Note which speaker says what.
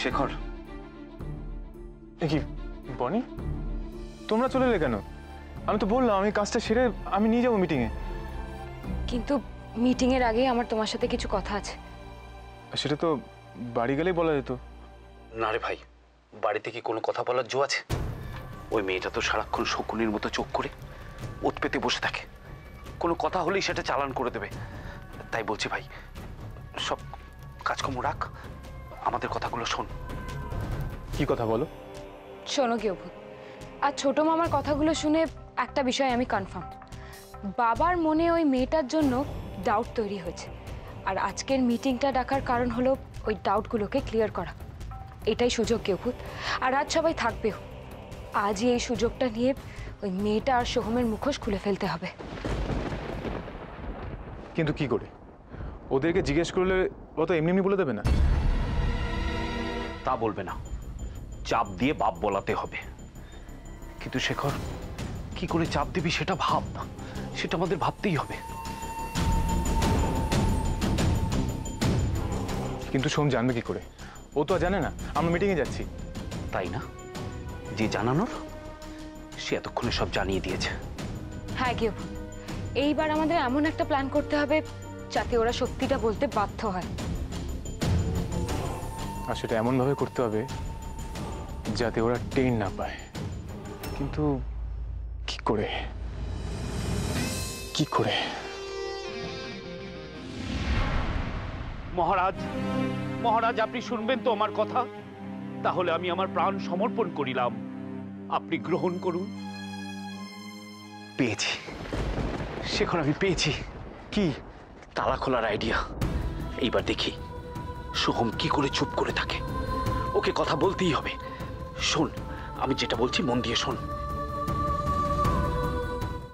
Speaker 1: শেখর,
Speaker 2: কি বনি, তোমরা চলে এলে কেন? আমি তো বললাম আমি কাজটা সেরে আমি নিয়ে যাবো মিটিংয়ে।
Speaker 3: কিন্তু মিটিং এর আগে আমার তোমার সাথে কিছু কথা আছে।
Speaker 2: সেটা তো বাড়ি গেলেই বলা যেত।
Speaker 1: না রে ভাই, বাড়িতে কি কোনো কথা বলার জো আছে? ওই মেয়েটা তো সারাক্ষণ শকুনির মতো চোখ করে ওত পেতে বসে থাকে, কোনো কথা হলেই সেটা চালান করে দেবে। তাই বলছি ভাই, সব কাজকর্ম রাখ, আমাদের কথাগুলো শোন।
Speaker 2: কি কথা বলো?
Speaker 3: শোনো কি অভূত, আর ছোট মামার কথাগুলো শুনে একটা বিষয় আমি কনফার্ম, বাবার মনে ওই মেয়েটার জন্য ডাউট তৈরি হয়েছে। আর আজকের মিটিংটা ডাকার কারণ হলো ওই ডাউটগুলোকে ক্লিয়ার করা। এটাই সুযোগ কি অভূত, আর আজ সবাই থাকবেও। আজই এই সুযোগটা নিয়ে ওই মেয়েটা আর সোহমের মুখোশ খুলে ফেলতে হবে।
Speaker 2: কিন্তু কি করে? ওদেরকে জিজ্ঞেস করলে ও তো এমনি এমনি বলে দেবে না।
Speaker 1: তা বলবে না, চাপ দিয়ে বাপ বলাতে হবে। কিন্তু শেখর, কি করে চাপ দিবি সেটা ভাব, সেটা আমাদের ভাবতেই হবে।
Speaker 2: কিন্তু সোম জানবে কি করে? ও তো আর জানে না আমরা মিটিংয়ে যাচ্ছি।
Speaker 1: তাই না? যে জানানোর সে এতক্ষণে সব জানিয়ে দিয়েছে।
Speaker 3: হ্যাঁ কি অভূত, এইবার আমাদের এমন একটা প্ল্যান করতে হবে যাতে ওরা সত্যিটা বলতে বাধ্য হয়।
Speaker 2: আর সেটা এমনভাবে করতে হবে যাতে ওরা টেন না পায়। কিন্তু কি করে? কি করে?
Speaker 1: মহারাজ, মহারাজ আপনি শুনবেন তো আমার কথা? তাহলে আমি আমার প্রাণ সমর্পণ করিলাম, আপনি গ্রহণ করুন। পেয়েছি শেখর, আমি পেয়েছি। কি? তালা খোলার আইডিয়া। এইবার দেখি সোহম কি করে চুপ করে থাকে। ওকে কথা বলতেই হবে। শোন, আমি যেটা বলছি মন দিয়ে শোন।